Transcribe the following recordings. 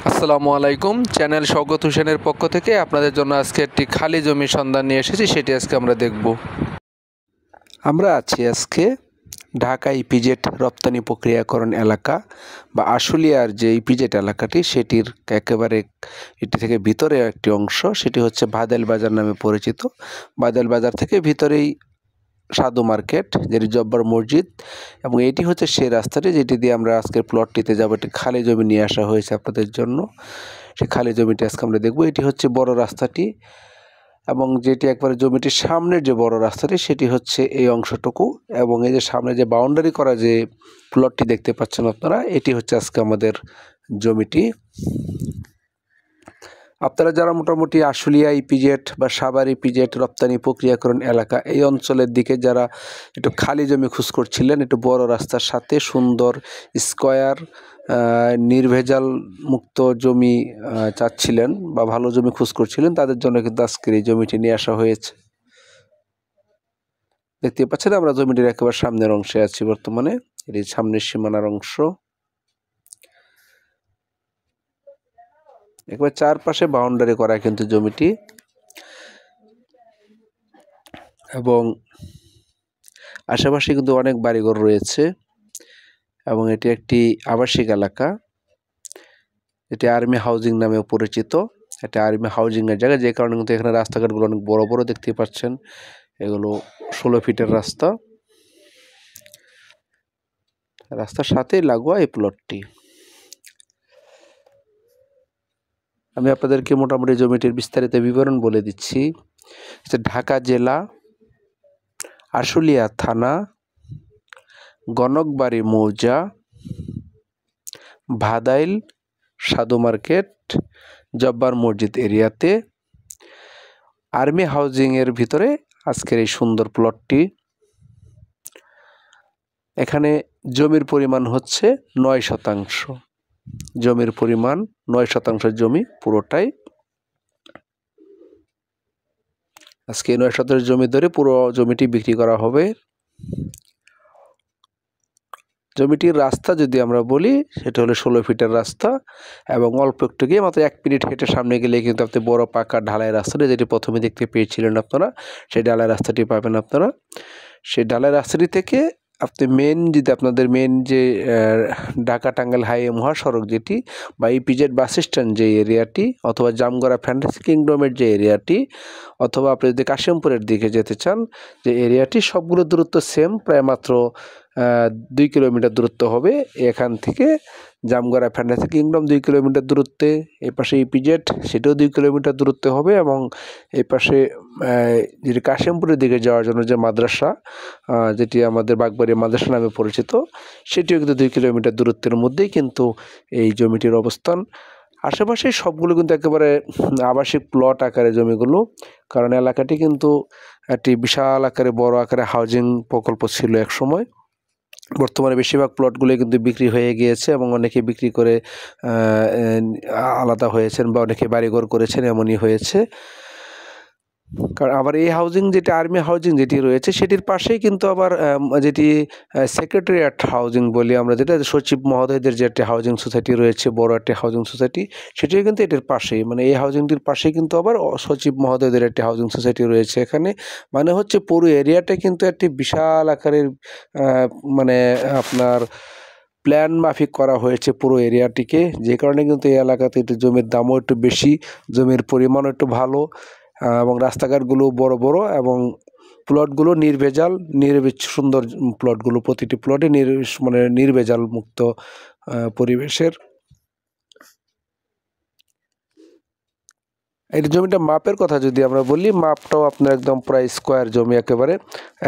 আসসালামু আলাইকুম। চ্যানেল শওকত হোসেনের পক্ষ থেকে আপনাদের জন্য আজকে একটি খালি জমির সন্ধান নিয়ে এসেছি, সেটি আজকে আমরা দেখব। আমরা আছি আজকে ঢাকা ইপিজেড রপ্তানি প্রক্রিয়াকরণ এলাকা বা আশুলিয়ার যে ইপিজেড এলাকাটি, সেটির একেবারে এটি থেকে ভিতরে একটি অংশ, সেটি হচ্ছে বাদেল বাজার নামে পরিচিত। বাদেল বাজার থেকে ভিতরেই সাধু মার্কেট, যেটি জব্বার মসজিদ, এবং এটি হচ্ছে সেই রাস্তাটি যেটি দিয়ে আমরা আজকের প্লটটিতে যাব। একটি খালি জমি নিয়ে আসা হয়েছে আপনাদের জন্য। সেই খালি জমিটি আজকে আমরা দেখব। এটি হচ্ছে বড় রাস্তাটি, এবং যেটি একবারে জমিটির সামনের যে বড় রাস্তাটি সেটি হচ্ছে এই অংশটুকু, এবং এই যে সামনে যে বাউন্ডারি করা যে প্লটটি দেখতে পাচ্ছেন আপনারা, এটি হচ্ছে আজকে আমাদের জমিটি। আপনারা যারা মোটামুটি আশুলিয়া ইপিজেড বা সাভার ইপিজেড রপ্তানি প্রক্রিয়াকরণ এলাকা এই অঞ্চলের দিকে যারা একটু খালি জমি খোঁজ করছিলেন, একটু বড় রাস্তার সাথে সুন্দর স্কয়ার নির্ভেজাল মুক্ত জমি চাচ্ছিলেন বা ভালো জমি খোঁজ করছিলেন, তাদের জন্য কিন্তু আজকের এই জমিটি নিয়ে আসা হয়েছে। দেখতে পাচ্ছেন আমরা জমিটির একেবারে সামনের অংশে আছি বর্তমানে। এটি সামনের সীমানার অংশ। একেবারে চারপাশে বাউন্ডারি করা কিন্তু জমিটি, এবং আশেপাশে কিন্তু অনেক বাড়িঘর রয়েছে, এবং এটি একটি আবাসিক এলাকা। এটি আর্মি হাউজিং নামেও পরিচিত। এটা আর্মি হাউজিংয়ের জায়গা, যে কারণে কিন্তু এখানে রাস্তাঘাটগুলো অনেক বড় বড় দেখতে পাচ্ছেন। এগুলো 16 ফিটের রাস্তা। রাস্তার সাথেই লাগোয়া এই প্লটটি। আমি আপনাদেরকে মোটামুটি জমিটির বিস্তারিত বিবরণ বলে দিচ্ছি। ঢাকা জেলা, আশুলিয়া থানা, গণকবাড়ি মৌজা, বাদাইল সাধু মার্কেট, জব্বার মসজিদ এরিয়াতে আর্মি হাউজিংয়ের ভিতরে আজকের এই সুন্দর প্লটটি। এখানে জমির পরিমাণ হচ্ছে 9 শতাংশ। জমির পরিমাণ 9 শতাংশ জমি পুরোটাই। আজকে 9 শতাংশ জমি ধরে পুরো জমিটি বিক্রি করা হবে। জমিটির রাস্তা যদি আমরা বলি, সেটা হলো 16 ফিটের রাস্তা, এবং অল্প একটু গিয়ে মাত্র 1 মিনিট হেঁটে সামনে গেলে কিন্তু আপনি বড় পাকা ঢালাই রাস্তাটি, যেটি প্রথমে দেখতে পেয়েছিলেন আপনারা, সেই ঢালাই রাস্তাটি পাবেন আপনারা। সেই ঢালাই রাস্তাটি থেকে আপনি যদি আপনাদের মেন যে ঢাকা টাঙ্গাইল হাইওয়ে মহাসড়ক যেটি, বা ইপিজেড বাস স্ট্যান্ড যে এরিয়াটি, অথবা জামগড়া ফ্যান্টাসি কিংডমের যে এরিয়াটি, অথবা আপনি যদি কাশিমপুরের দিকে যেতে চান যে এরিয়াটি, সবগুলো দূরত্ব সেম, প্রায় মাত্র 2 কিলোমিটার দূরত্ব হবে এখান থেকে। জামগড়া ফ্যান্টাসি কিংডম 2 কিলোমিটার দূরত্বে, এই পাশে ইপিজেড সেটাও 2 কিলোমিটার দূরত্বে হবে, এবং এই পাশে যেটি কাশিমপুরের দিকে যাওয়ার জন্য যে মাদ্রাসা, যেটি আমাদের বাগবাড়ি মাদ্রাসা নামে পরিচিত, সেটিও কিন্তু 2 কিলোমিটার দূরত্বের মধ্যেই কিন্তু এই জমিটির অবস্থান। আশেপাশে সবগুলো কিন্তু একেবারে আবাসিক প্লট আকারে জমিগুলো, কারণ এলাকাটি কিন্তু একটি বিশাল আকারে বড় আকারে হাউজিং প্রকল্প ছিল এক সময়। বর্তমানে বেশিরভাগ প্লটগুলো কিন্তু বিক্রি হয়ে গিয়েছে, এবং অনেকে বিক্রি করে আলাদা হয়েছেন, বা অনেকে বাড়িঘর করেছেন, এমনই হয়েছে। কারণ আবার এই হাউজিং যেটি আর্মি হাউজিং যেটি রয়েছে, সেটির পাশেই কিন্তু আবার যেটি সেক্রেটারিয়েট হাউজিং বলি আমরা, যেটা সচিব মহোদয়দের যে একটি হাউজিং সোসাইটি রয়েছে, বড় একটি হাউজিং সোসাইটি, সেটিও কিন্তু এটির পাশেই, মানে এই হাউজিংটির পাশেই কিন্তু আবার সচিব মহোদয়দের একটি হাউজিং সোসাইটি রয়েছে এখানে। মানে হচ্ছে পুরো এরিয়াটা কিন্তু একটি বিশাল আকারের মানে আপনার প্ল্যান মাফিক করা হয়েছে পুরো এরিয়াটিকে, যে কারণে কিন্তু এই এলাকাতে একটু জমির দামও একটু বেশি, জমির পরিমাণও একটু ভালো, এবং রাস্তাঘাটগুলো বড় বড়, এবং প্লটগুলো নির্ভেজাল সুন্দর প্লটগুলো, প্রতিটি প্লটে মানে নির্ভেজাল মুক্ত পরিবেশের। এই জমিটা মাপের কথা যদি আমরা বলি, মাপটাও আপনার একদম প্রায় স্কোয়ার জমি, একেবারে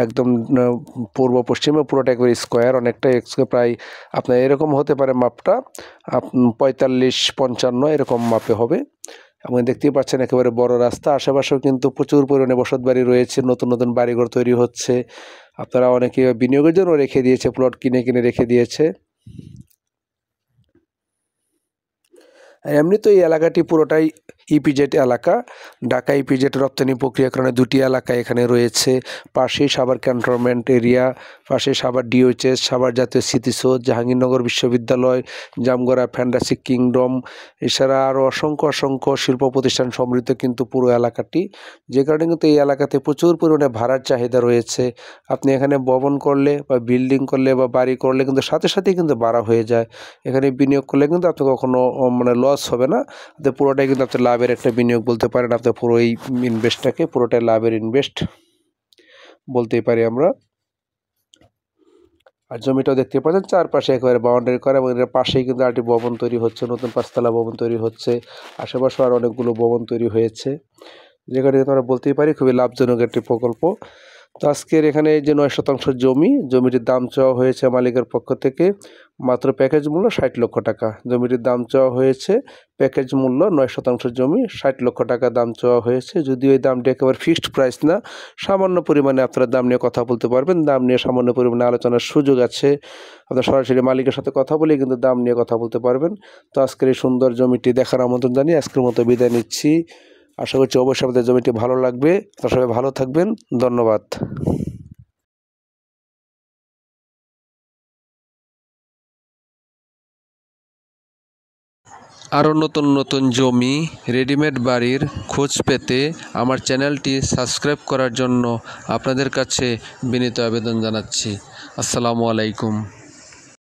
একদম পূর্ব পশ্চিমে পুরোটা একবারে স্কোয়ার, অনেকটা প্রায় আপনার এরকম হতে পারে মাপটা 45-55 এরকম মাপে হবে। এবং দেখতেই পাচ্ছেন একেবারে বড় রাস্তা, আশেপাশেও কিন্তু প্রচুর পরিমাণে বসত বাড়ি রয়েছে, নতুন নতুন বাড়িঘর তৈরি হচ্ছে। আপনারা অনেকে বিনিয়োগের জন্য রেখে দিয়েছে, প্লট কিনে কিনে রেখে দিয়েছে। এমনি তো এই এলাকাটি পুরোটাই ইপিজেড এলাকা, ঢাকা ইপিজেড রপ্তানি প্রক্রিয়াকরণে 2টি এলাকা এখানে রয়েছে। পাশেই সাভার ক্যান্টনমেন্ট এরিয়া, পাশে সাভার ডিওএইচএস, সাভার জাতীয় স্মৃতিসৌধ, জাহাঙ্গীরনগর বিশ্ববিদ্যালয়, জামগড়া ফ্যান্টাসি কিংডম, এছাড়া আরও অসংখ্য শিল্প প্রতিষ্ঠান সমৃদ্ধ কিন্তু পুরো এলাকাটি, যে কারণে কিন্তু এই এলাকাতে প্রচুর পরিমাণে ভাড়ার চাহিদা রয়েছে। আপনি এখানে ভবন করলে বা বিল্ডিং করলে বা বাড়ি করলে কিন্তু সাথে সাথেই কিন্তু ভাড়া হয়ে যায়। এখানে বিনিয়োগ করলে কিন্তু আপনি কখনো মানে লস হবে না, আপনি পুরোটাই কিন্তু আপনার লাভের একটা বিনিয়োগ বলতে পারেন। আপনার পুরো এই ইনভেস্টটাকে পুরোটাই লাভের ইনভেস্ট বলতেই পারি আমরা। আর জমিটাও দেখতে পাচ্ছেন চারপাশে একেবারে বাউন্ডারি করা, এবং এর পাশেই কিন্তু আরেকটি ভবন তৈরি হচ্ছে, নতুন 5তলা ভবন তৈরি হচ্ছে। আশেপাশে আর অনেকগুলো ভবন তৈরি হয়েছে, যেখানে আমরা বলতেই পারি খুবই লাভজনক একটি প্রকল্প। তো আজকের এখানে যে 9% জমিটির দাম চাওয়া হয়েছে মালিকের পক্ষ থেকে মাত্র প্যাকেজ মূল্য 60 লক্ষ টাকা। জমিটির দাম চাওয়া হয়েছে প্যাকেজ মূল্য 9% জমি 60 লক্ষ টাকা দাম চাওয়া হয়েছে। যদিও এই দামটি একেবারে ফিক্সড প্রাইস না, সামান্য পরিমাণে আপনারা দাম নিয়ে কথা বলতে পারবেন, দাম নিয়ে সামান্য পরিমাণে আলোচনার সুযোগ আছে। আপনার সরাসরি মালিকের সাথে কথা বলে কিন্তু দাম নিয়ে কথা বলতে পারবেন। তো আজকের এই সুন্দর জমিটি দেখার আমন্ত্রণ জানিয়ে আজকের মতো বিদায় নিচ্ছি। আশা করছি অবশ্যই আমাদের জমিটি ভালো লাগবে। আপনারা সবাই ভালো থাকবেন, ধন্যবাদ। আরও নতুন জমি, রেডিমেড বাড়ির খোঁজ পেতে আমার চ্যানেলটি সাবস্ক্রাইব করার জন্য আপনাদের কাছে বিনীত আবেদন জানাচ্ছি। আসসালামু আলাইকুম।